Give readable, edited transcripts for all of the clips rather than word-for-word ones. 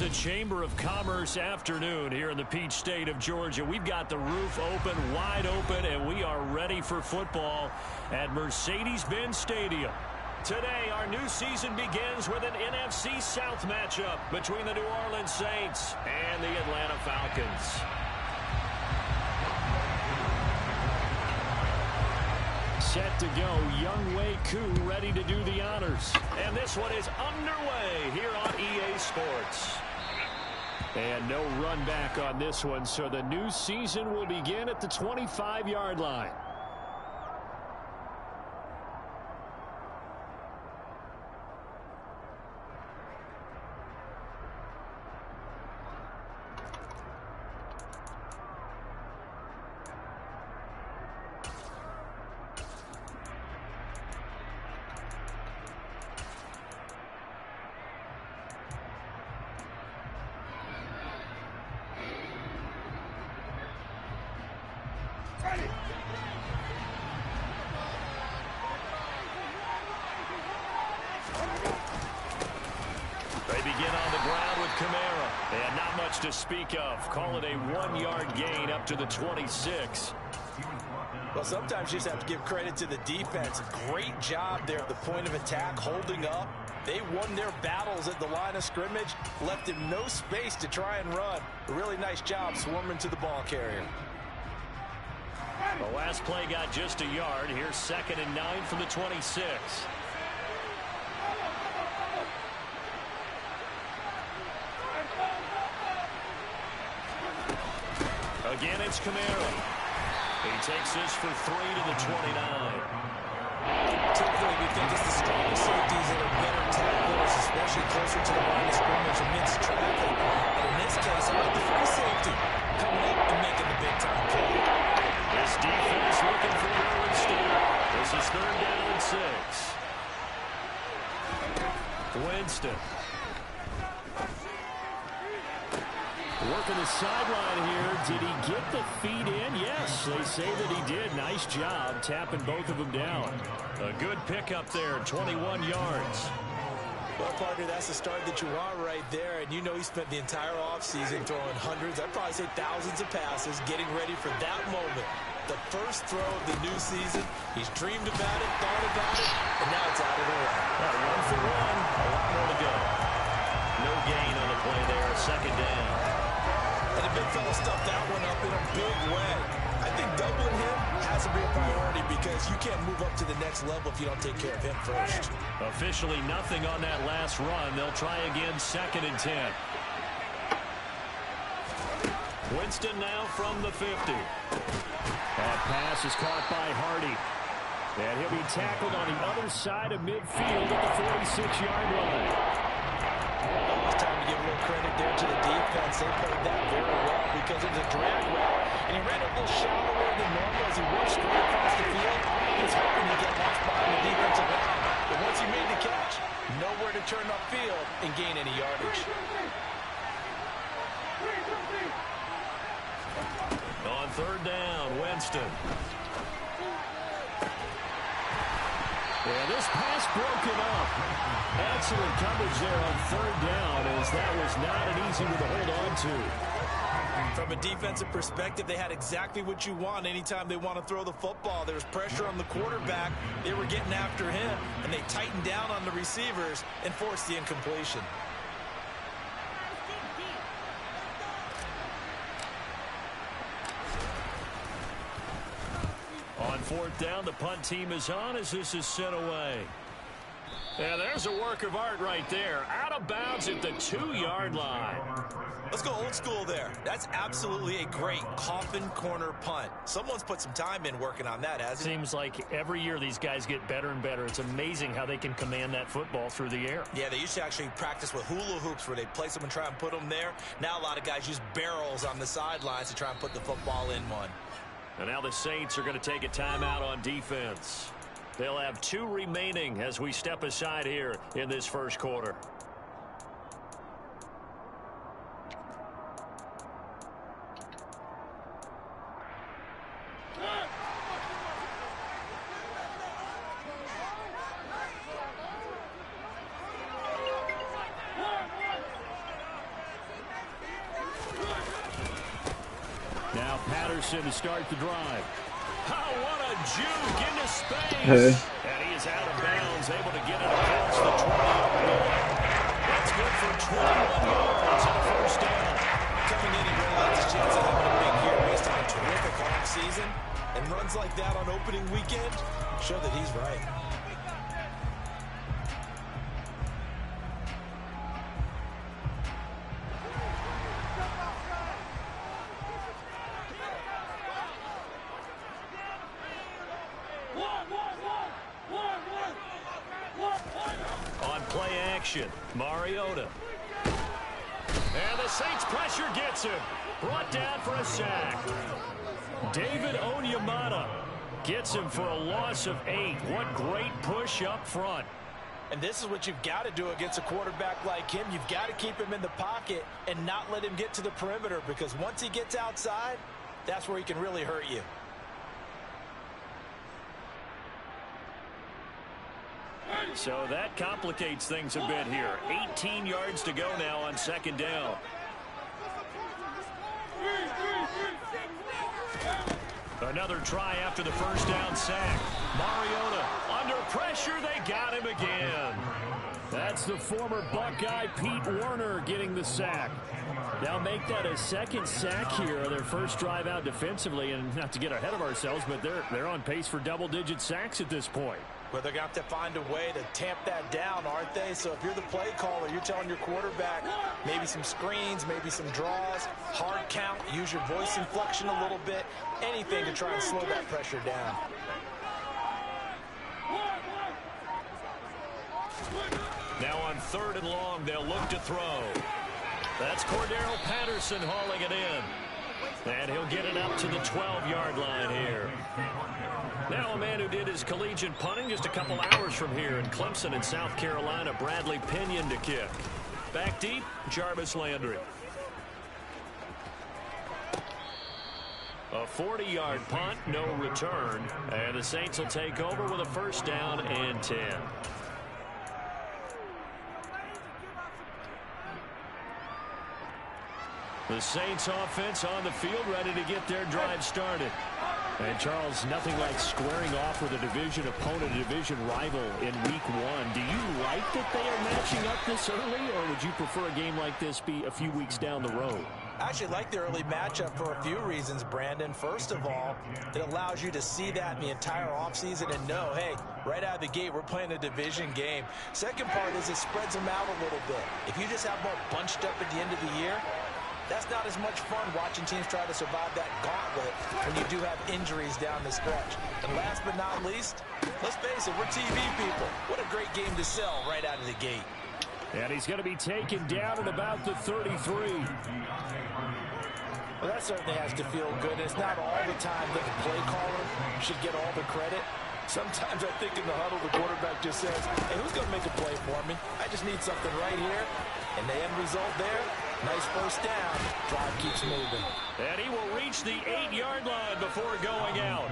a Chamber of Commerce afternoon here in the Peach State of Georgia. We've got the roof open, wide open, and we are ready for football at Mercedes-Benz Stadium. Today, our new season begins with an NFC South matchup between the New Orleans Saints and the Atlanta Falcons. Set to go, Younghoe Koo ready to do the honors. And this one is underway here on EA Sports. And no run back on this one, so the new season will begin at the 25-yard line. They begin on the ground with Kamara. And not much to speak of. Call it a 1-yard gain up to the 26. Well, sometimes you just have to give credit to the defense. Great job there at the point of attack, holding up. They won their battles at the line of scrimmage, left him no space to try and run. A really nice job swarming to the ball carrier. The last play got just a yard. Here's 2nd and 9 from the 26. Again, it's Kamara. He takes this for 3 to the 29. Typically, we think it's the strongest safeties that are better tacklers, especially closer to the line of scrimmage amidst traffic. But in this case, I like the free safety coming up and making the big-time play. This defense looking for Winston. This is 3rd down and 6. Winston. Working the sideline here. Did he get the feet in? Yes, they say that he did. Nice job tapping both of them down. A good pickup there, 21 yards. Well, partner, that's the start that you want right there. And you know he spent the entire offseason throwing hundreds, I'd probably say thousands of passes, getting ready for that moment. The first throw of the new season. He's dreamed about it, thought about it, and now it's out of the way. 1 for 1. A lot more to go. No gain on the play there. 2nd down. And the big fella stuffed that one up in a big way. I think doubling him has to be a priority because you can't move up to the next level if you don't take care of him first. Officially nothing on that last run. They'll try again 2nd and 10. Winston now from the 50. That pass is caught by Hardy. And he'll be tackled on the other side of midfield at the 46-yard line. It's time to give a little credit there to the defense. They played that very well because it was a drag route. And he ran a little shallower than normal as he worked straight across the field. He was hoping to get lost behind the defensive line. But once he made the catch, nowhere to turn upfield and gain any yardage. On 3rd down, Winston. Yeah, this pass broken up. Excellent coverage there on 3rd down, as that was not an easy one to hold on to. From a defensive perspective, they had exactly what you want anytime they want to throw the football. There was pressure on the quarterback. They were getting after him, and they tightened down on the receivers and forced the incompletion. On 4th down, the punt team is on as this is sent away. Yeah, there's a work of art right there. Out of bounds at the 2-yard line. Let's go old school there. That's absolutely a great coffin corner punt. Someone's put some time in working on that, hasn't it? Seems like every year these guys get better and better. It's amazing how they can command that football through the air. Yeah, they used to actually practice with hula hoops where they place them and try and put them there. Now a lot of guys use barrels on the sidelines to try and put the football in one. And now the Saints are going to take a timeout on defense. They'll have 2 remaining as we step aside here in this first quarter. Patterson to start the drive. Oh, what a juke into space. Hey. And he is out of bounds, able to get it across the 20-yard line. That's good for 21 yards and a first down. Coming in, he really likes his chance of having a big year based on a terrific offseason. And runs like that on opening weekend show that he's right. On play action, Mariota. And the Saints pressure gets him. Brought down for a sack. David Onyemata gets him for a loss of 8. What great push up front. And this is what you've got to do against a quarterback like him. You've got to keep him in the pocket and not let him get to the perimeter, because once he gets outside, that's where he can really hurt you. So that complicates things a bit here. 18 yards to go now on second down. Another try after the first down sack. Mariota under pressure. They got him again. That's the former Buckeye Pete Werner getting the sack. Now make that a second sack here on their first drive out defensively. And not to get ahead of ourselves, but they're on pace for double-digit sacks at this point. Well, they're going to have to find a way to tamp that down, aren't they? So if you're the play caller, you're telling your quarterback maybe some screens, maybe some draws, hard count, use your voice inflection a little bit, anything to try and slow that pressure down. Now on 3rd and long, they'll look to throw. That's Cordero Patterson hauling it in. And he'll get it up to the 12-yard line here. Now a man who did his collegiate punting just a couple hours from here in Clemson in South Carolina, Bradley Pinion to kick. Back deep, Jarvis Landry. A 40-yard punt, no return. And the Saints will take over with a first down and 10. The Saints offense on the field, ready to get their drive started. And Charles, nothing like squaring off with a division opponent, a division rival in week 1. Do you like that they are matching up this early, or would you prefer a game like this be a few weeks down the road? I actually like the early matchup for a few reasons, Brandon. First of all, it allows you to see that in the entire offseason and know, hey, right out of the gate, we're playing a division game. Second part is it spreads them out a little bit. If you just have them all bunched up at the end of the year, that's not as much fun watching teams try to survive that gauntlet when you do have injuries down the stretch. And last but not least, let's face it, we're TV people. What a great game to sell right out of the gate. And he's going to be taken down at about the 33. Well, that certainly has to feel good. It's not all the time that the play caller should get all the credit. Sometimes I think in the huddle, the quarterback just says, hey, who's going to make a play for me? I just need something right here. And the end result there, nice first down. Drive keeps moving. And he will reach the 8-yard line before going out.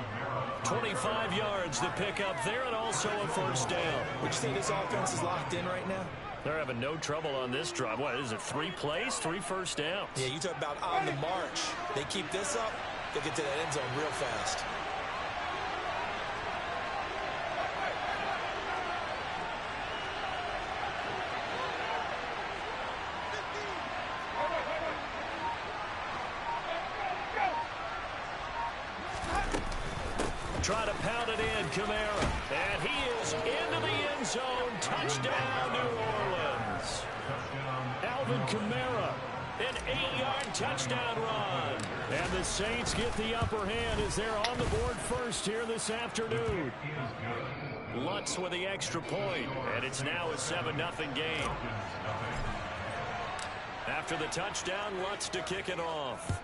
25 yards to pick up there, and also a first down. Would you say this offense is locked in right now? They're having no trouble on this drive. What is it, 3 plays, 3 first downs? Yeah, you talk about on the march. They keep this up, they'll get to that end zone real fast. Try to pound it in, Kamara. And he is into the end zone. Touchdown, New Orleans. Alvin Kamara, an 8-yard touchdown run. And the Saints get the upper hand as they're on the board first here this afternoon. Lutz with the extra point, and it's now a 7-0 game. After the touchdown, Lutz to kick it off.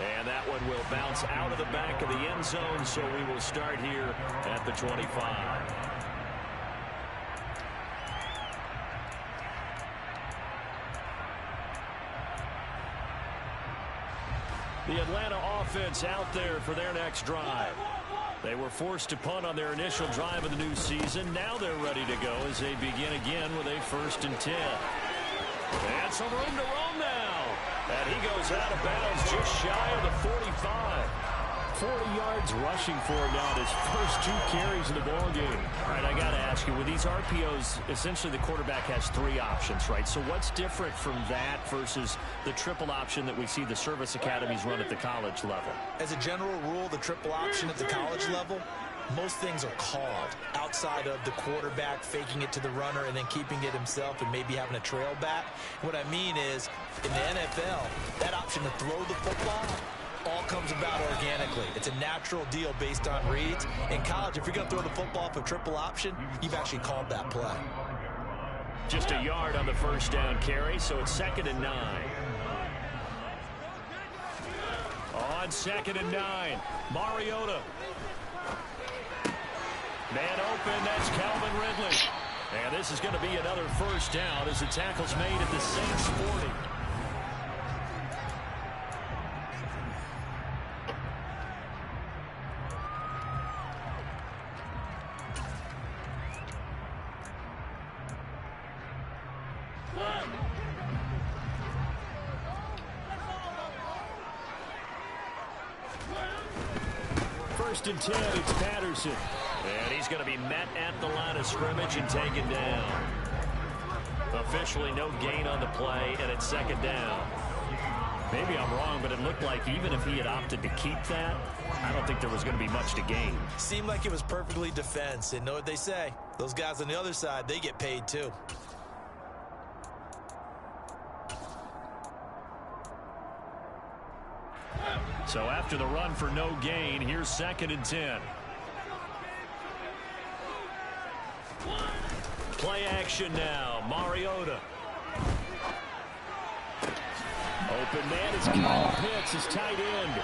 And that one will bounce out of the back of the end zone, so we will start here at the 25. The Atlanta offense out there for their next drive. They were forced to punt on their initial drive of the new season. Now they're ready to go as they begin again with a 1st and 10. And some room to roam now. And he goes out of bounds just shy of the 45. 40 yards rushing for him now his first 2 carries in the ball game. All right, I got to ask you, with these RPOs, essentially the quarterback has 3 options, right? So what's different from that versus the triple option that we see the service academies run at the college level? As a general rule, the triple option at the college level, most things are called outside of the quarterback faking it to the runner and then keeping it himself and maybe having a trail back. What I mean is, in the NFL, that option to throw the football all comes about organically. It's a natural deal based on reads. In college, if you're going to throw the football for triple option, you've actually called that play. Just a yard on the first down carry, so it's 2nd and 9. On 2nd and 9, Mariota. Man open, that's Calvin Ridley. And this is going to be another first down as the tackle's made at the Saints 40. First and 10, it's Patterson. And he's going to be met at the line of scrimmage and taken down. Officially no gain on the play, and it's 2nd down. Maybe I'm wrong, but it looked like even if he had opted to keep that, I don't think there was going to be much to gain. Seemed like it was perfectly defense, and know what they say. Those guys on the other side, they get paid too. So after the run for no gain, here's 2nd and 10. Play action now. Mariota. Open man is Kyle Pitts, his tight end.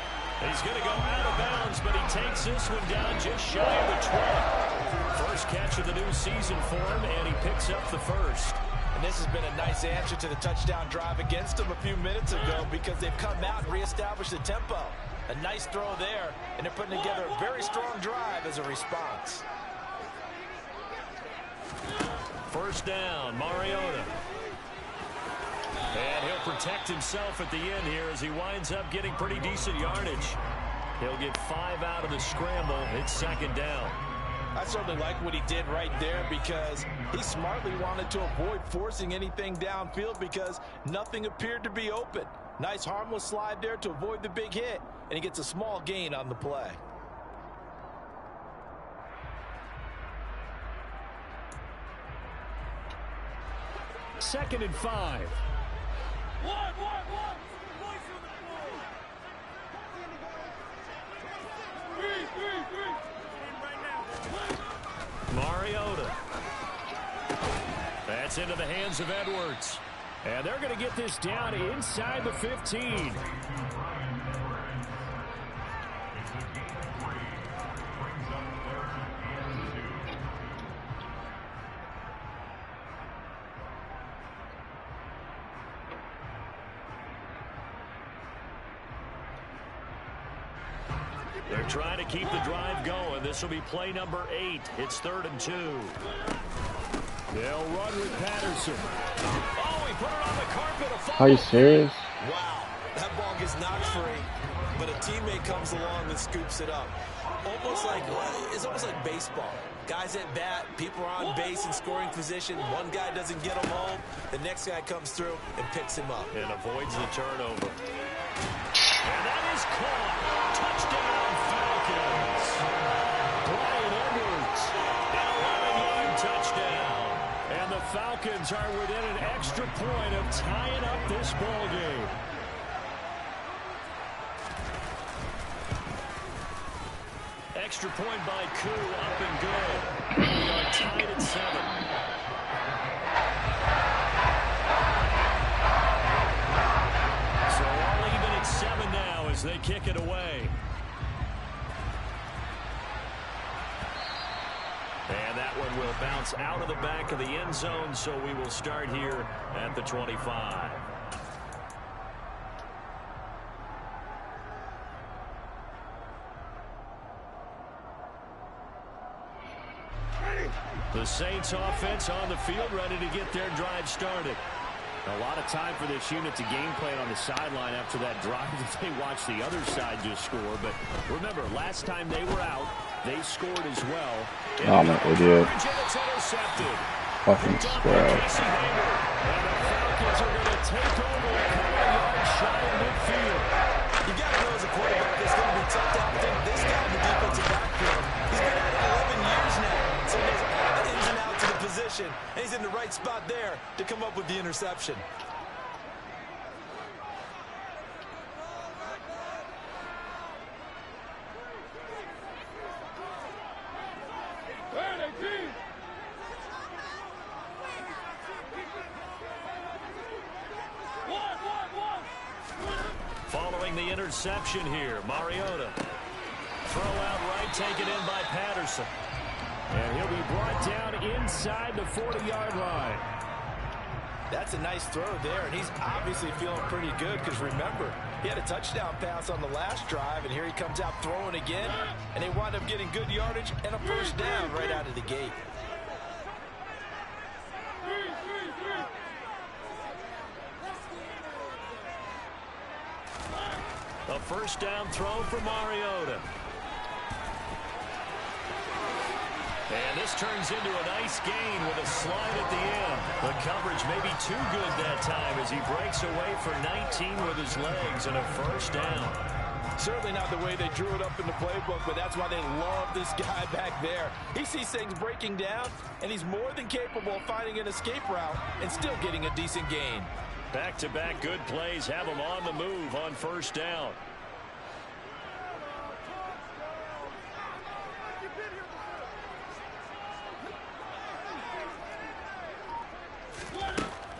He's going to go out of bounds, but he takes this one down just shy of the 20. First catch of the new season for him, and he picks up the first. And this has been a nice answer to the touchdown drive against them a few minutes ago because they've come out and reestablished the tempo. A nice throw there, and they're putting together a very strong drive as a response. First down, Mariota. And he'll protect himself at the end here as he winds up getting pretty decent yardage. He'll get 5 out of the scramble. It's 2nd down. I certainly like what he did right there because he smartly wanted to avoid forcing anything downfield because nothing appeared to be open. Nice harmless slide there to avoid the big hit, and he gets a small gain on the play. Second and 5. Mariota. That's into the hands of Edwards. And they're going to get this down inside the 15. They're trying to keep the drive going. This will be play number 8. It's 3rd and 2. They'll run with Patterson. Oh, he put it on the carpet. Are you serious? Wow, that ball gets knocked free, but a teammate comes along and scoops it up. It's almost like baseball. Guys at bat, people are on base in scoring position. One guy doesn't get him home. The next guy comes through and picks him up. And avoids the turnover. And that is caught. Touchdown, Falcons. Brian Edwards, an 11-yard touchdown. And the Falcons are within an extra point of tying up this ball game. Extra point by Koo, up and good. We are tied at 7. So all even at 7 now as they kick it away. And that one will bounce out of the back of the end zone, so we will start here at the 25. The Saints offense on the field ready to get their drive started. A lot of time for this unit to game plan on the sideline after that drive that they watched the other side just score. But remember, last time they were out, they scored as well. Oh, man, they did. Fucking square. And the Falcons are going to take over a couple of yards shy of midfield. You got to know as a quarterback, it's going to be tough to outthink this guy in the defensive backfield. He's been at it 11 years now, so he knows all the ins and outs of the position, and he's in the right spot there to come up with the interception. Following the interception here, Mariota. Throw out right, taken in by Patterson. And he'll be brought down inside the 40-yard line. That's a nice throw there, and he's obviously feeling pretty good because, remember, he had a touchdown pass on the last drive, and here he comes out throwing again, and they wind up getting good yardage and a first down right out of the gate. A first down throw for Mariota. And this turns into a nice gain with a slide at the end. The coverage may be too good that time as he breaks away for 19 with his legs and a first down. Certainly not the way they drew it up in the playbook, but that's why they love this guy back there. He sees things breaking down, and he's more than capable of finding an escape route and still getting a decent gain. Back-to-back good plays have him on the move on first down.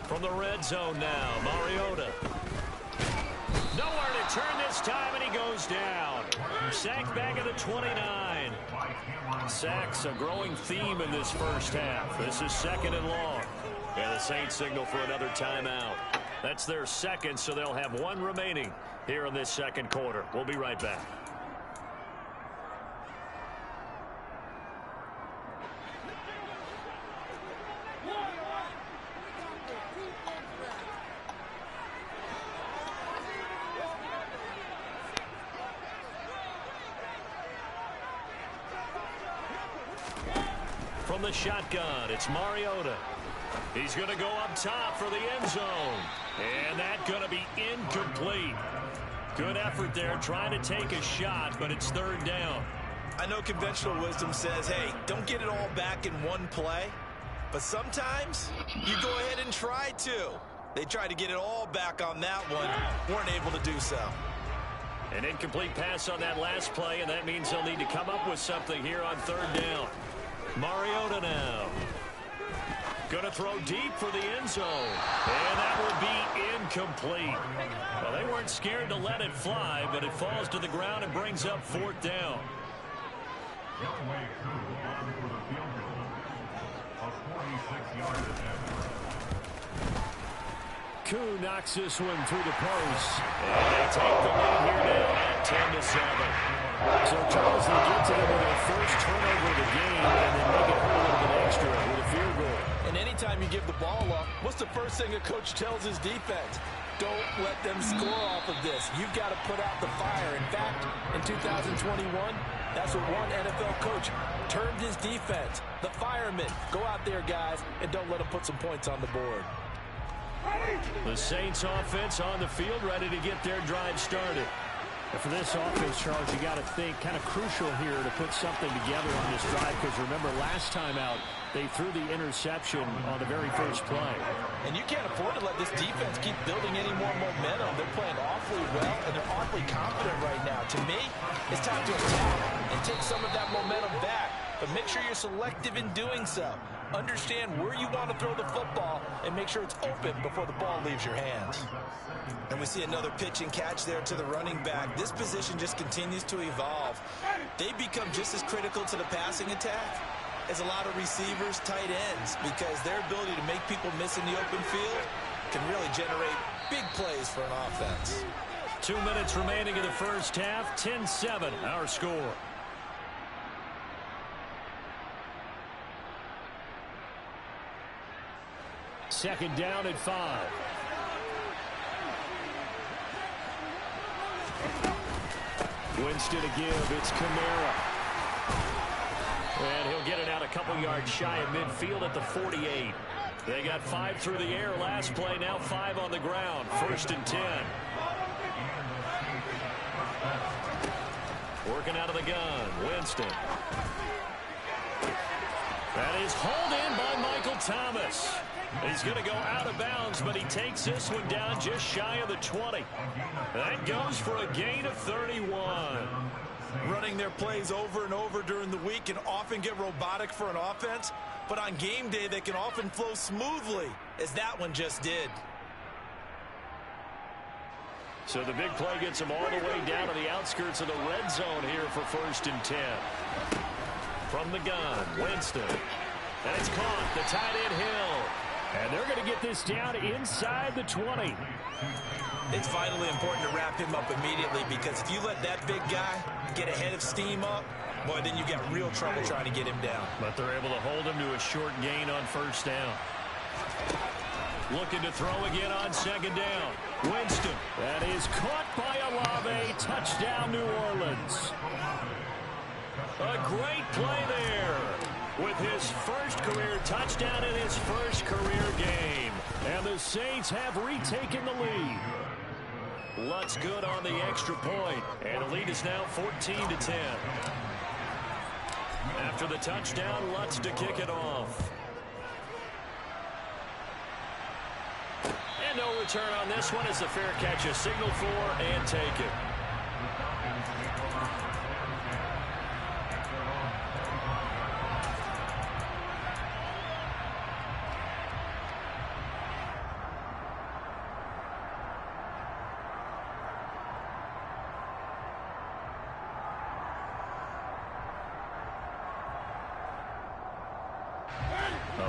From the red zone now, Mariota. Nowhere to turn this time, and he goes down. Sacked back at the 29. Sacks a growing theme in this first half. This is second and long. And the Saints signal for another timeout. That's their second, so they'll have one remaining here in this second quarter. We'll be right back. From the shotgun, it's Mariota. He's going to go up top for the end zone. And that's going to be incomplete. Good effort there trying to take a shot, but it's third down. I know conventional wisdom says, hey, don't get it all back in one play. But sometimes you go ahead and try to. They tried to get it all back on that one. Weren't able to do so. An incomplete pass on that last play, and that means they'll need to come up with something here on third down. Mariota now. Going to throw deep for the end zone. And that will be incomplete. Well, they weren't scared to let it fly, but it falls to the ground and brings up fourth down. Koo knocks this one through the post. And they take the lead here now at 10-7. So Charles, they get to them with their first turnover of the game and then make it hurt a little bit extra with a field goal. And anytime you give the ball up, what's the first thing a coach tells his defense? Don't let them score off of this. You've got to put out the fire. In fact, in 2021, that's what one NFL coach termed his defense. The firemen. Go out there, guys, and don't let them put some points on the board. The Saints offense on the field, ready to get their drive started. And for this offense, Charles, you got to think kind of crucial here to put something together on this drive, because remember last time out they threw the interception on the very first play. And you can't afford to let this defense keep building any more momentum. They're playing awfully well, and they're awfully confident right now. To me, it's time to attack and take some of that momentum back. But make sure you're selective in doing so. Understand where you want to throw the football and make sure it's open before the ball leaves your hands. And we see another pitch and catch there to the running back. This position just continues to evolve. They become just as critical to the passing attack as a lot of receivers, tight ends, because their ability to make people miss in the open field can really generate big plays for an offense. 2 minutes remaining in the first half. 10-7 our score. Second down at 5. Winston to give. It's Kamara. And he'll get it out a couple yards shy of midfield at the 48. They got 5 through the air last play. Now 5 on the ground. 1st and 10. Working out of the gun. Winston. That is hauled in by Michael Thomas. He's going to go out of bounds, but he takes this one down just shy of the 20. That goes for a gain of 31. Running their plays over and over during the week can often get robotic for an offense, but on game day they can often flow smoothly, as that one just did. So the big play gets him all the way down to the outskirts of the red zone here for 1st and 10. From the gun, Winston. And it's caught. The tight end Hill. And they're going to get this down inside the 20. It's vitally important to wrap him up immediately, because if you let that big guy get ahead of steam up, boy, then you got real trouble trying to get him down. But they're able to hold him to a short gain on 1st down. Looking to throw again on 2nd down. Winston. That is caught by Olave. Touchdown, New Orleans. A great play there with his first career touchdown in his first career game. And the Saints have retaken the lead. Lutz good on the extra point. And the lead is now 14-10. After the touchdown, Lutz to kick it off. And no return on this one as the fair catch is signaled for and taken.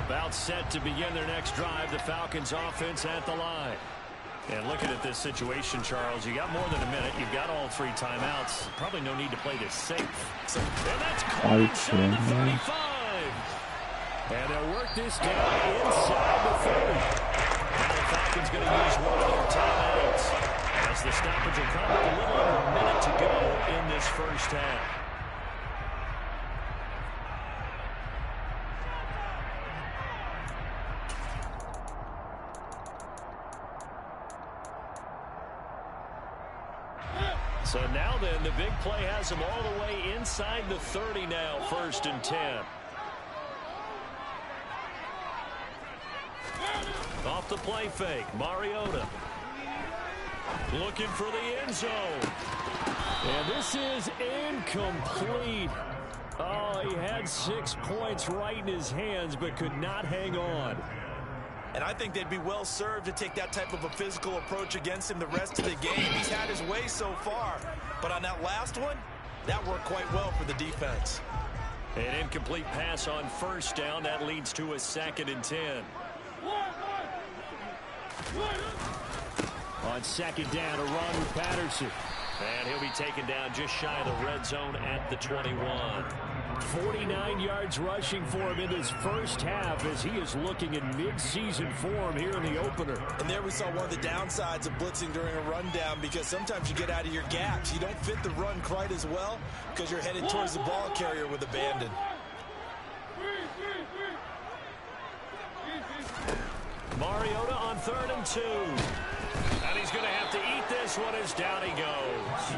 About set to begin their next drive, the Falcons offense at the line. And looking at this situation, Charles, you got more than a minute. You've got all 3 timeouts. Probably no need to play this safe. And that's caught inside the 35. And they'll work this down inside the 30. Now the Falcons going to use one of their timeouts as the stoppage will come with a little over a minute to go in this first half. So now then, the big play has them all the way inside the 30 now, 1st and 10. Off the play fake, Mariota. Looking for the end zone. And this is incomplete. Oh, he had 6 points right in his hands, but could not hang on. And I think they'd be well served to take that type of a physical approach against him the rest of the game. He's had his way so far. But on that last one, that worked quite well for the defense. An incomplete pass on 1st down. That leads to a 2nd and 10. On 2nd down, a run with Patterson. And he'll be taken down just shy of the red zone at the 21. 49 yards rushing for him in his first half as he is looking in mid-season form here in the opener. And there we saw one of the downsides of blitzing during a rundown, because sometimes you get out of your gaps. You don't fit the run quite as well because you're headed towards the ball carrier with abandon. Mariota on 3rd and 2. And he's going to have to eat this one as down he goes.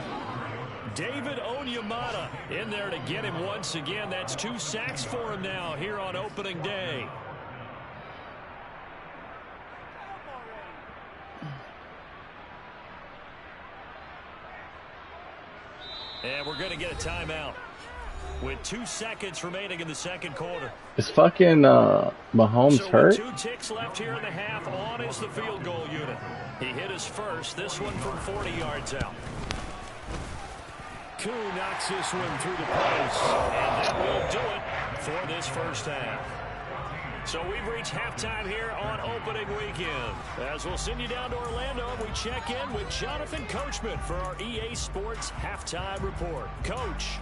David Onyemata in there to get him once again. That's 2 sacks for him now here on opening day. And we're going to get a timeout with 2 seconds remaining in the 2nd quarter. Is fucking Mahomes hurt? 2 ticks left here in the half. On is the field goal unit. He hit his first. This one from 40 yards out. Koo knocks this one through the post. And that will do it for this first half. So we've reached halftime here on opening weekend. As we'll send you down to Orlando, we check in with Jonathan Coachman for our EA Sports Halftime Report. Coach.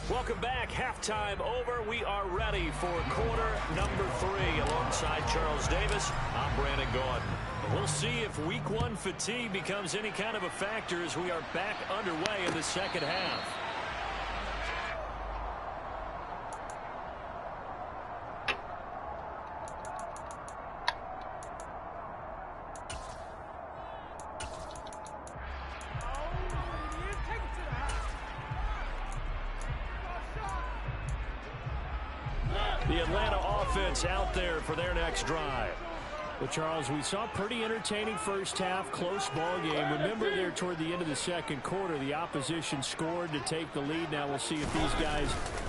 Welcome back. Halftime over. We are ready for quarter number 3. Alongside Charles Davis, I'm Brandon Gordon. We'll see if week 1 fatigue becomes any kind of a factor as we are back underway in the second half. The Atlanta offense out there for their next drive. Well, Charles, we saw a pretty entertaining first half, close ball game. Remember there toward the end of the second quarter, the opposition scored to take the lead. Now we'll see if these guys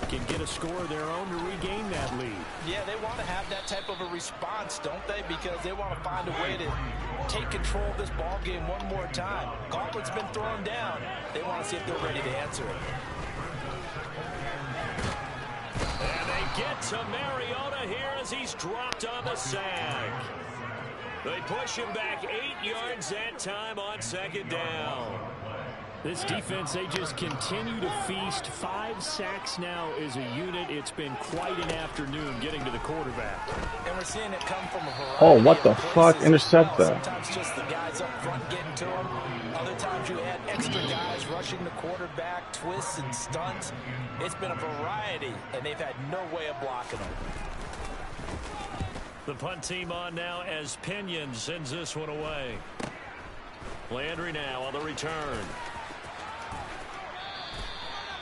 can get a score of their own to regain that lead. Yeah, they want to have that type of a response, don't they? Because they want to find a way to take control of this ball game one more time. Gauntlet's been thrown down. They want to see if they're ready to answer it. And they get to Mariota here as he's dropped on the sack. They push him back 8 yards that time on second down. This defense, they just continue to feast. 5 sacks now as a unit. It's been quite an afternoon getting to the quarterback. And we're seeing it come from a variety Oh, what the of fuck? places. Intercept that. Sometimes just the guys up front getting to him. Other times you had extra guys rushing the quarterback, twists and stunts. It's been a variety, and they've had no way of blocking them. The punt team on now as Pinion sends this one away. Landry now on the return.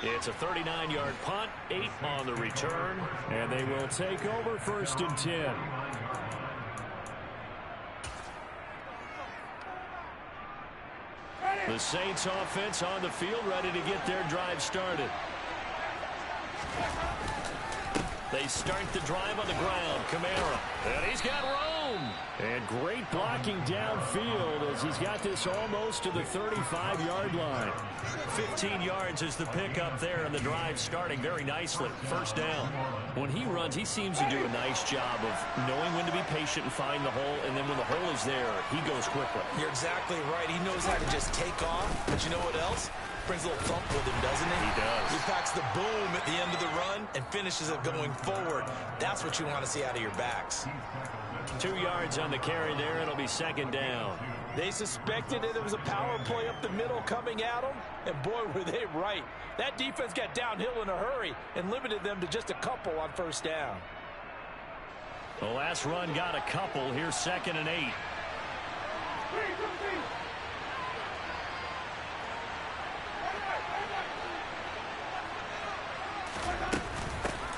It's a 39-yard punt, 8 on the return. And they will take over 1st and 10. The Saints offense on the field ready to get their drive started. They start the drive on the ground. Kamara. And he's got Rome. And great blocking downfield as he's got this almost to the 35-yard line. 15 yards is the pickup there, and the drive starting very nicely. First down. When he runs, he seems to do a nice job of knowing when to be patient and find the hole, and then when the hole is there, he goes quickly. You're exactly right. He knows how to just take off. But you know what else? Brings a little thump with him, doesn't he? He does. He packs the boom at the end of the run and finishes it going forward. That's what you want to see out of your backs. 2 yards on the carry there. It'll be second down. They suspected that there was a power play up the middle coming at them, and boy, were they right. That defense got downhill in a hurry and limited them to just a couple on first down. The last run got a couple. Here's 2nd and 8.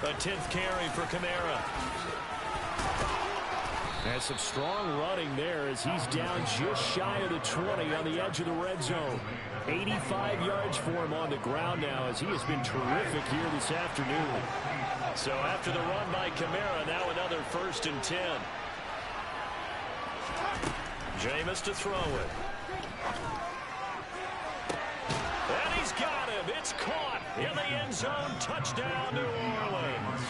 A 10th carry for Kamara. And some strong running there as he's down just shy of the 20 on the edge of the red zone. 85 yards for him on the ground now as he has been terrific here this afternoon. So after the run by Kamara, now another 1st and 10. Jameis to throw it. And he's got him. It's caught in the end zone. Touchdown, New Orleans.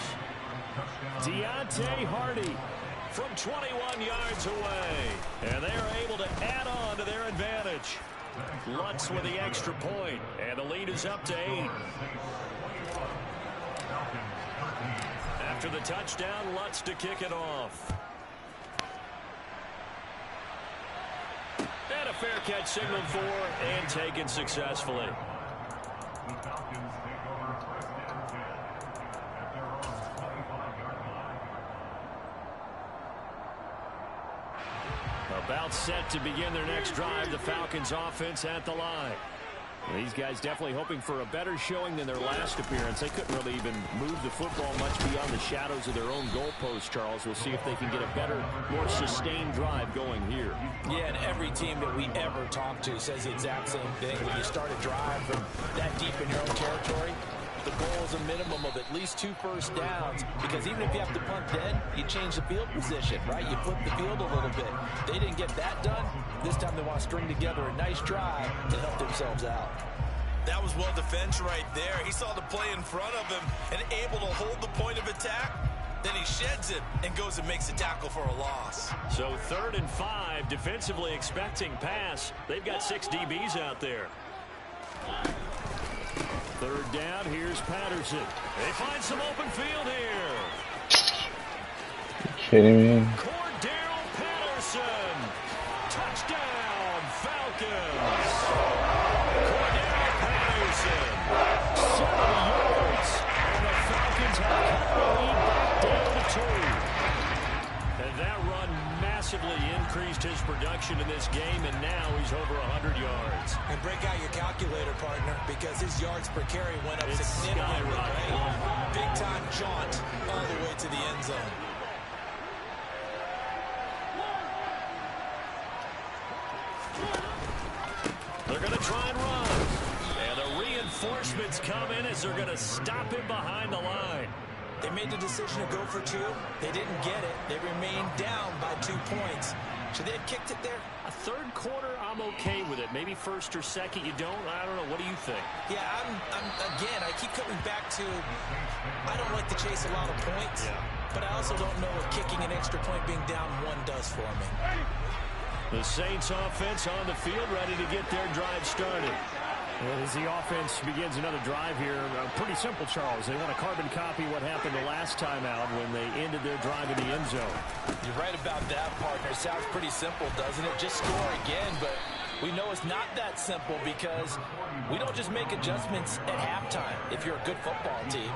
Deontay Hardy from 21 yards away. And they are able to add on to their advantage. Lutz with the extra point. And the lead is up to 8. After the touchdown, Lutz to kick it off. And a fair catch signaled for and taken successfully. About set to begin their next drive, the Falcons offense at the line. These guys definitely hoping for a better showing than their last appearance. They couldn't really even move the football much beyond the shadows of their own goalpost, Charles. We'll see if they can get a better, more sustained drive going here. Yeah, and every team that we ever talk to says the exact same thing. When you start a drive from that deep in your own territory, the goal is a minimum of at least 2 first downs, because even if you have to punt then, you change the field position, right? You flip the field a little bit. They didn't get that done. This time they want to string together a nice drive to help themselves out. That was well defense right there. He saw the play in front of him and able to hold the point of attack. Then he sheds it and goes and makes a tackle for a loss. So 3rd and 5, defensively expecting pass. They've got 6 DBs out there. Third down, here's Patterson. They find some open field here. Kidding me? Cordell Patterson. Touchdown, Falcons. Cordell Patterson. 70 yards. And the Falcons have cut the lead back down to 2. And that run massively increased his production in this game, and now he's over 100 yards. And break out your calculator, partner, because his yards per carry went up significantly. Right? Big-time jaunt all the way to the end zone. They're going to try and run. And the reinforcements come in as they're going to stop him behind the line. They made the decision to go for 2. They didn't get it. They remained down by 2 points. Should they have kicked it there? A third quarter, I'm okay with it. Maybe first or second, you don't. I don't know. What do you think? Yeah, again, I keep coming back to I don't like to chase a lot of points, but I also don't know what kicking an extra point being down 1 does for me. The Saints offense on the field, ready to get their drive started. Well, as the offense begins another drive here, pretty simple, Charles. They want to carbon copy what happened the last time out when they ended their drive in the end zone. You're right about that, partner. Sounds pretty simple, doesn't it? Just score again, but we know it's not that simple because we don't just make adjustments at halftime if you're a good football team.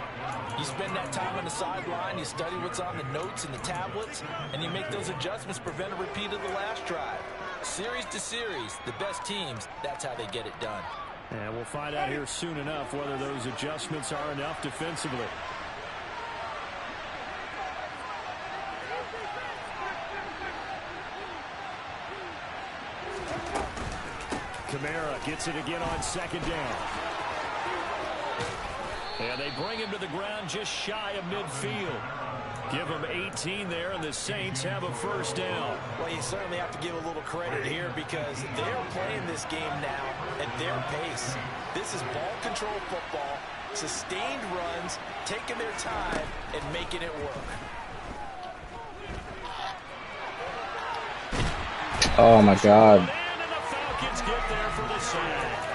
You spend that time on the sideline, you study what's on the notes and the tablets, and you make those adjustments, prevent a repeat of the last drive. Series to series, the best teams, that's how they get it done. And we'll find out here soon enough whether those adjustments are enough defensively. Kamara gets it again on second down. And they bring him to the ground just shy of midfield. Give them 18 there, and the Saints have a first down. Well, you certainly have to give a little credit here because they're playing this game now at their pace. This is ball control football, sustained runs, taking their time, and making it work. Oh, my God. And the Falcons get there for the sack.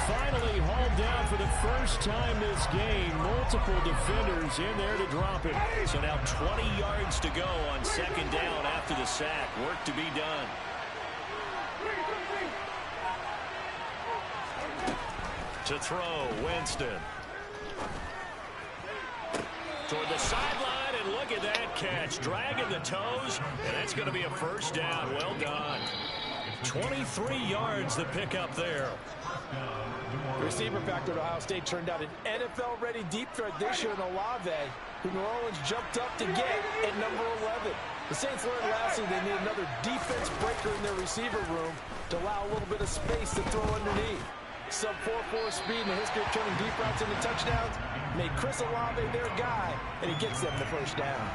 Finally hauled down for the first time this game. Multiple defenders in there to drop it. So now 20 yards to go on second down after the sack. Work to be done. To throw, Winston. Toward the sideline, and look at that catch. Dragging the toes, and that's going to be a first down. Well done. 23 yards the pickup there. The receiver factor at Ohio State turned out an NFL-ready deep threat this year in Olave, who New Orleans jumped up to get at number 11. The Saints learned last year they need another defense breaker in their receiver room to allow a little bit of space to throw underneath. Sub 4.4 speed in the history of turning deep routes into touchdowns made Chris Olave their guy, and he gets them the first down.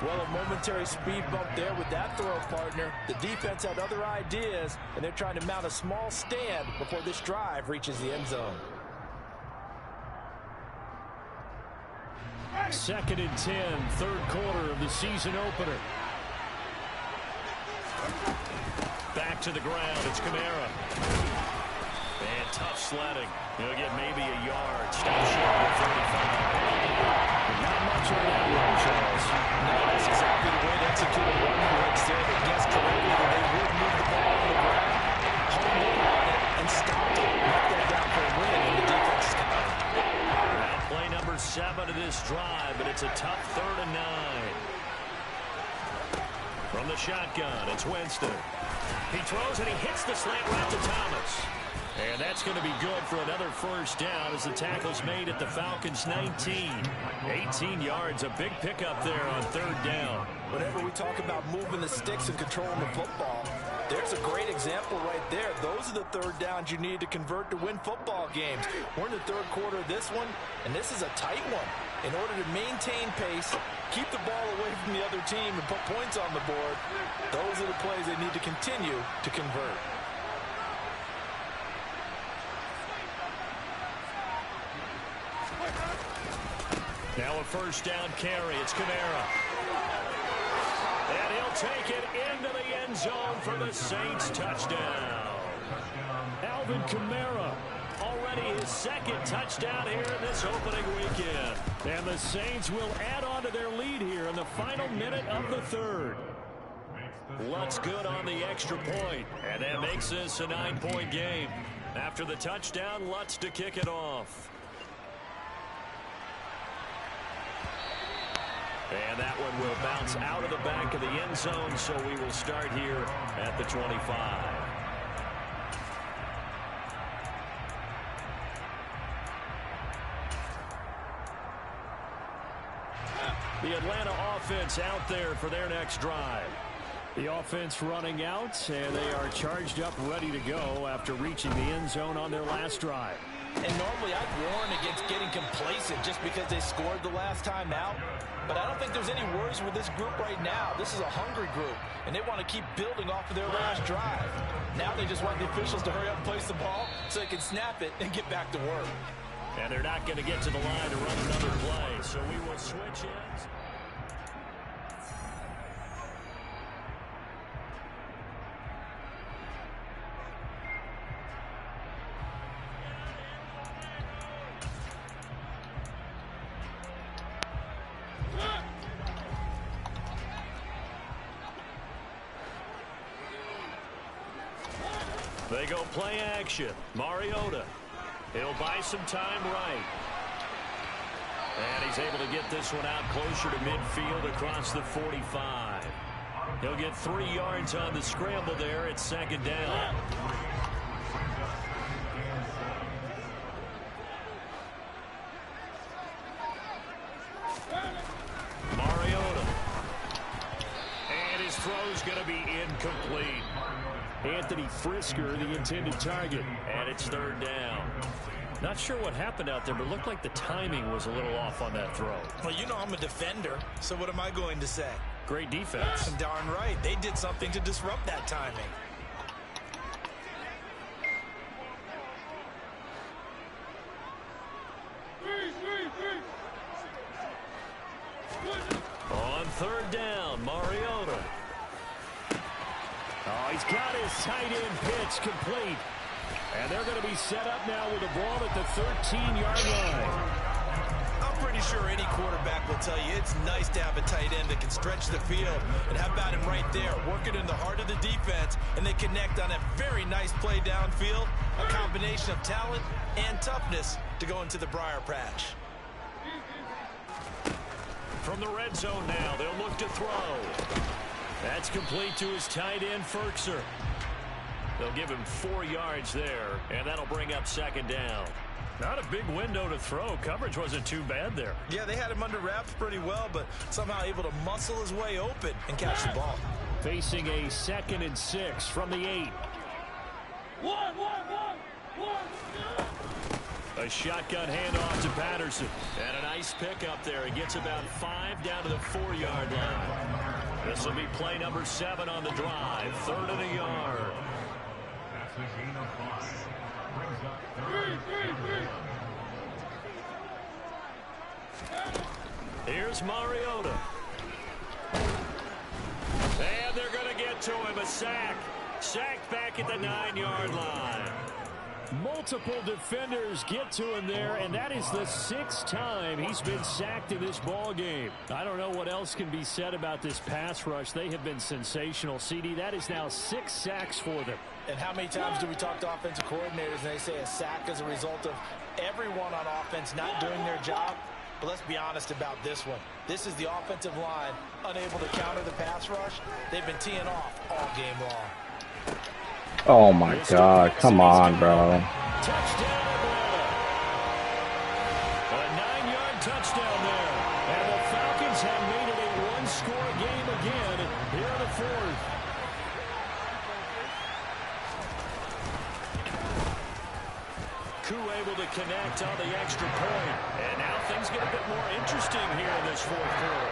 Well, a momentary speed bump there with that throw, partner. The defense had other ideas, and they're trying to mount a small stand before this drive reaches the end zone. Second and 10, third quarter of the season opener. Back to the ground, it's Kamara. And tough sledding. He'll get maybe a yard. Stop short of 35. Not much on that run, Charles. No, that's exactly the way to execute a run blitz there. They guessed correctly that they would move the ball on the ground, honed in on it, and stopped it. Knocked that down for a win, and the defense is coming. Now play number 7 of this drive, but it's a tough 3rd and 9. From the shotgun, it's Winston. He throws, and he hits the slant route to Thomas. And that's going to be good for another first down as the tackle's made at the Falcons' 19. 18 yards, a big pickup there on 3rd down. Whenever we talk about moving the sticks and controlling the football, there's a great example right there. Those are the 3rd downs you need to convert to win football games. We're in the 3rd quarter of this one, and this is a tight one. In order to maintain pace, keep the ball away from the other team, and put points on the board, those are the plays they need to continue to convert. Now a first down carry. It's Kamara. And he'll take it into the end zone for the Saints touchdown. Alvin Kamara, already his second touchdown here in this opening weekend. And the Saints will add on to their lead here in the final minute of the third. Lutz good on the extra point, and that makes this a 9-point game. After the touchdown, Lutz to kick it off. And that one will bounce out of the back of the end zone, so we will start here at the 25. The Atlanta offense out there for their next drive. The offense running out, and they are charged up, ready to go after reaching the end zone on their last drive. And normally I'd warn against getting complacent just because they scored the last time out. But I don't think there's any worries with this group right now. This is a hungry group, and they want to keep building off of their last drive. Now they just want the officials to hurry up and place the ball so they can snap it and get back to work. And they're not going to get to the line to run another play, so we will switch ends. They go play action. Mariota. He'll buy some time right. And he's able to get this one out closer to midfield across the 45. He'll get 3 yards on the scramble there at second down. Mariota. And his throw's going to be incomplete. Anthony Frisker, the intended target. And it's third down. Not sure what happened out there, but it looked like the timing was a little off on that throw. Well, you know I'm a defender, so what am I going to say? Great defense. Darn right. They did something to disrupt that timing. On third down, Mariota. Oh, he's got his tight end pitch complete. And they're going to be set up now with the ball at the 13-yard line. I'm pretty sure any quarterback will tell you it's nice to have a tight end that can stretch the field. And how about him right there, working in the heart of the defense, and they connect on a very nice play downfield, a combination of talent and toughness to go into the briar patch. From the red zone now, they'll look to throw. That's complete to his tight end, Ferkser. They'll give him 4 yards there, and that'll bring up second down. Not a big window to throw. Coverage wasn't too bad there. Yeah, they had him under wraps pretty well, but somehow able to muscle his way open and catch the ball. Facing a 2nd and 6 from the 8. A shotgun handoff to Patterson. And a nice pickup there. He gets about 5 down to the 4-yard line. This will be play number 7 on the drive. 3rd and a yard. Here's Mariota. And they're going to get to him. A sack. Sacked back at the 9-yard line. Multiple defenders get to him there, and that is the 6th time he's been sacked in this ball game. I don't know what else can be said about this pass rush. They have been sensational. CD, that is now 6 sacks for them. And how many times do we talk to offensive coordinators and they say a sack as a result of everyone on offense not doing their job? But let's be honest about this one. This is the offensive line unable to counter the pass rush. They've been teeing off all game long. Oh my God, come on, bro. Touchdown, Atlanta. A 9-yard touchdown there. And the Falcons have made it a 1-score game again here in the 4th. Koo able to connect on the extra point. And now things get a bit more interesting here in this 4th quarter.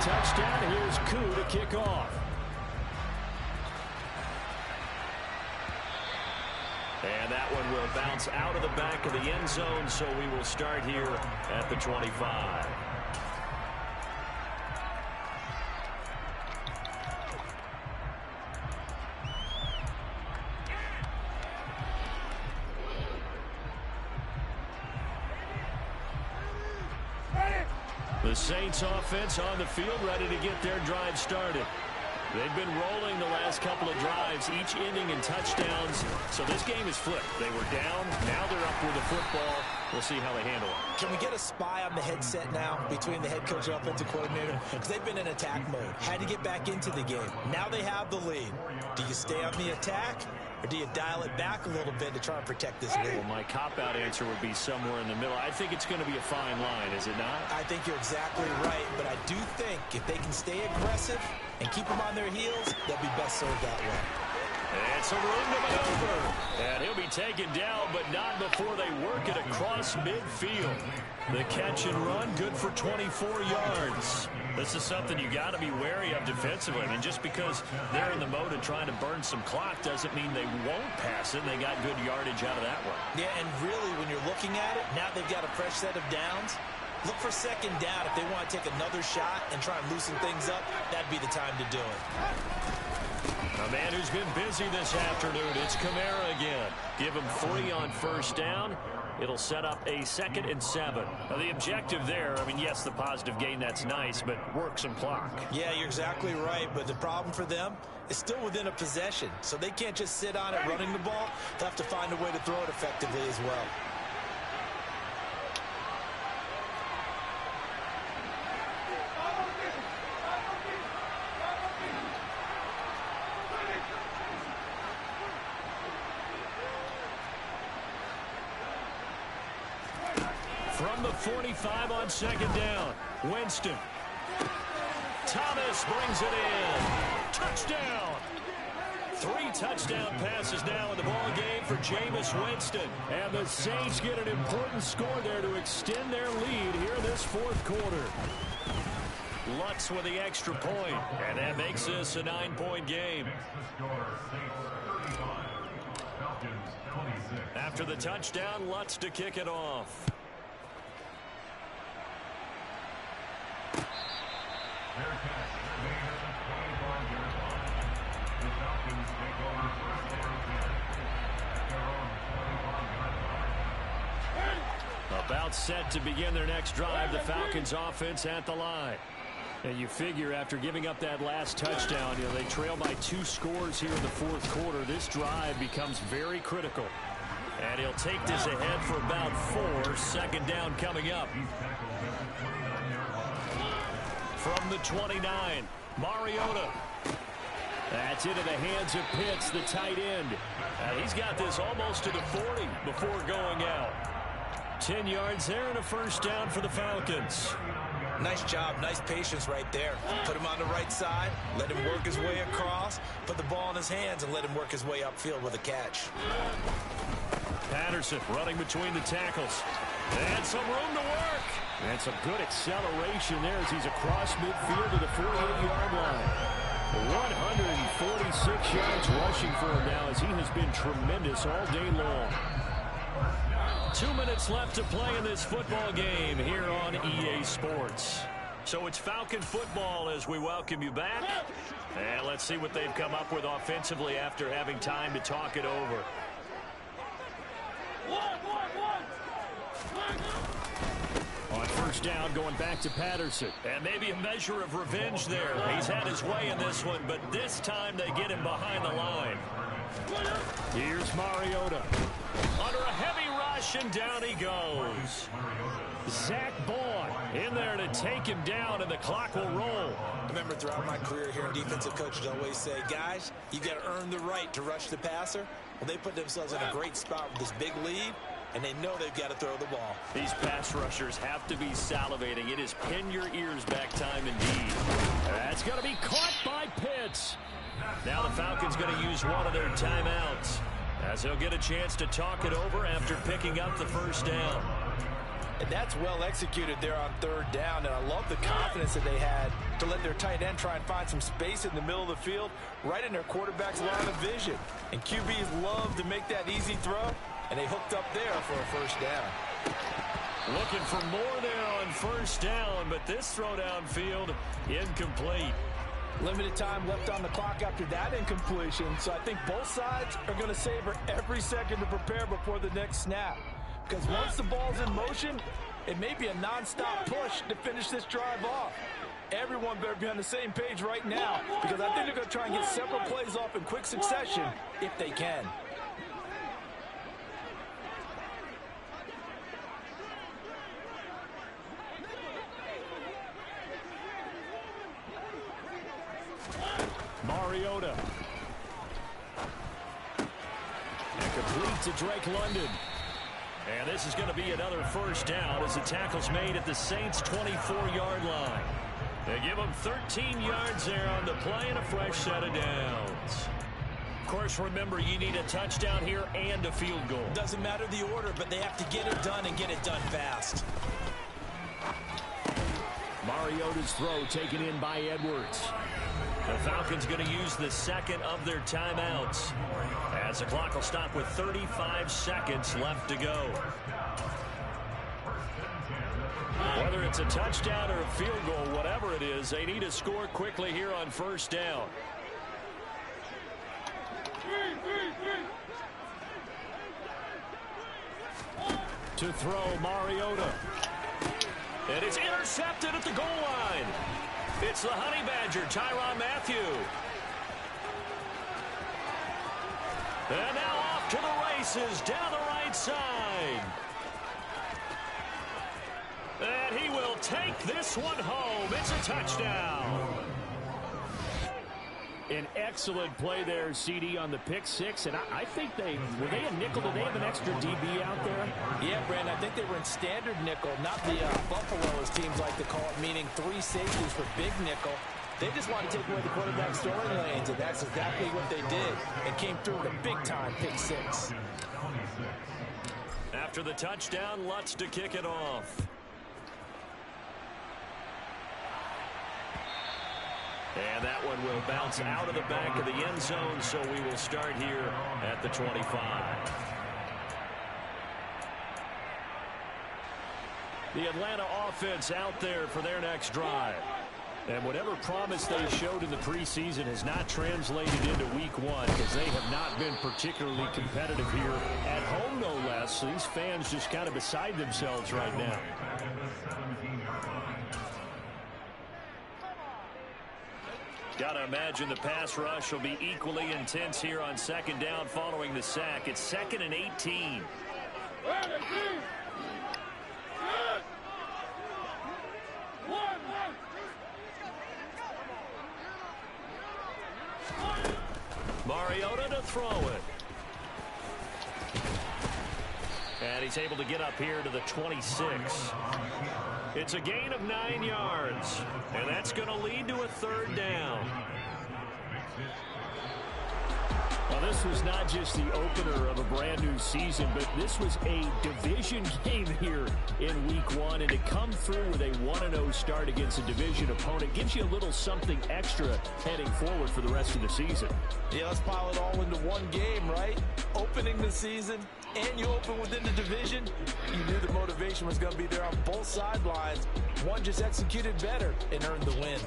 Touchdown. Here's Koo to kick off. And that one will bounce out of the back of the end zone, so we will start here at the 25. The Saints offense on the field, ready to get their drive started. They've been rolling the last couple of drives, each ending in touchdowns. So this game is flipped. They were down. Now they're up with the football. We'll see how they handle it. Can we get a spy on the headset now between the head coach and offensive coordinator? Because they've been in attack mode. Had to get back into the game. Now they have the lead. Do you stay on the attack? Or do you dial it back a little bit to try and protect this lead? Well, my cop-out answer would be somewhere in the middle. I think it's going to be a fine line, is it not? I think you're exactly right, but I do think if they can stay aggressive and keep them on their heels, they'll be best served that way. And some room to maneuver. And he'll be taken down, but not before they work it across midfield. The catch and run, good for 24 yards. This is something you got to be wary of defensively. I mean, just because they're in the mode of trying to burn some clock doesn't mean they won't pass it. They got good yardage out of that one. Yeah, and really, when you're looking at it, now they've got a fresh set of downs. Look for second down. If they want to take another shot and try and loosen things up, that'd be the time to do it. A man who's been busy this afternoon, it's Kamara again. Give him 3 on first down. It'll set up a 2nd and 7. Now, the objective there, I mean, yes, the positive gain, that's nice, but work some clock. Yeah, you're exactly right, but the problem for them is still within a possession, so they can't just sit on it running the ball. They'll have to find a way to throw it effectively as well. From the 45 on second down, Winston. Thomas brings it in. Touchdown. 3 touchdown passes now in the ball game for Jameis Winston. And the Saints get an important score there to extend their lead here in this 4th quarter. Lutz with the extra point, and that makes this a 9-point game. After the touchdown, Lutz to kick it off. About set to begin their next drive, the Falcons offense at the line. And you figure after giving up that last touchdown, you know, they trail by 2 scores here in the 4th quarter. This drive becomes very critical. And he'll take this ahead for about 4. Second down coming up. From the 29, Mariota. That's into the hands of Pitts, the tight end. He's got this almost to the 40 before going out. 10 yards there and a first down for the Falcons. Nice job, nice patience right there. Put him on the right side, let him work his way across, put the ball in his hands, and let him work his way upfield with a catch. Patterson running between the tackles. And some room to work. And some good acceleration there as he's across midfield to the 48-yard line. 146 yards rushing for him now as he has been tremendous all day long. 2 minutes left to play in this football game here on EA Sports. So it's Falcon football as we welcome you back. And let's see what they've come up with offensively after having time to talk it over. On first down, going back to Patterson. And maybe a measure of revenge there. He's had his way in this one, but this time they get him behind the line. Here's Mariota. Under a heavy rush, and down he goes. Zach Bond in there to take him down, and the clock will roll. I remember throughout my career here, defensive coaches always say, guys, you got to earn the right to rush the passer. Well, they put themselves in a great spot with this big lead, and they know they've got to throw the ball. These pass rushers have to be salivating. It is pin your ears back time indeed. That's going to be caught by Pitts. Now the Falcons going to use one of their timeouts as they'll get a chance to talk it over after picking up the first down. And that's well executed there on third down, and I love the confidence that they had to let their tight end try and find some space in the middle of the field, right in their quarterback's line of vision. And QBs love to make that easy throw, and they hooked up there for a first down. Looking for more there on first down, but this throw downfield incomplete. Limited time left on the clock after that incompletion, so I think both sides are going to savor every second to prepare before the next snap. Because once the ball's in motion, It may be a non-stop push to finish this drive off. Everyone better be on the same page right now because I think they're going to try and get several plays off in quick succession if they can. Mariota. And complete to Drake London. And this is going to be another first down as the tackle's made at the Saints' 24-yard line. They give them 13 yards there on the play and a fresh set of downs. Of course, remember, you need a touchdown here and a field goal. Doesn't matter the order, but they have to get it done and get it done fast. Mariota's throw taken in by Edwards. The Falcons going to use the second of their timeouts as the clock will stop with 35 seconds left to go. Whether it's a touchdown or a field goal, whatever it is, they need to score quickly here on first down. To throw, Mariota. And it's intercepted at the goal line. It's the Honey Badger, Tyrann Mathieu. And now off to the races down the right side. And he will take this one home. It's a touchdown. An excellent play there, CD, on the pick six. And I think were they a nickel? Did they have an extra DB out there? Yeah, Brandon, I think they were in standard nickel, not the Buffalo, as teams like to call it, meaning three safeties for big nickel. They just want to take away the quarterback's throwing lanes, and that's exactly what they did. And came through with a big-time pick six. After the touchdown, Lutz to kick it off. And that one will bounce out of the back of the end zone, so we will start here at the 25. The Atlanta offense out there for their next drive. And whatever promise they showed in the preseason has not translated into week one because they have not been particularly competitive here at home, no less. So these fans just kind of beside themselves right now. Got to imagine the pass rush will be equally intense here on second down following the sack. It's 2nd and 18. Mariota to throw it. And he's able to get up here to the 26. It's a gain of 9 yards. And that's going to lead to a third down. Well, this was not just the opener of a brand new season, but this was a division game here in week one. And to come through with a 1-0 start against a division opponent gives you a little something extra heading forward for the rest of the season. Yeah, let's pile it all into one game, right? Opening the season, and you open within the division. You knew the motivation was going to be there on both sidelines. One just executed better and earned the win.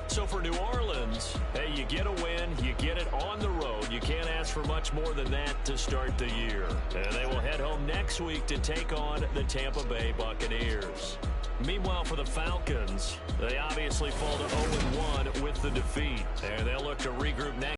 So for New Orleans, hey, you get a win, you get it on the road. You can't ask for much more than that to start the year. And they will head home next week to take on the Tampa Bay Buccaneers. Meanwhile, for the Falcons, they obviously fall to 0-1 with the defeat. And they'll look to regroup next.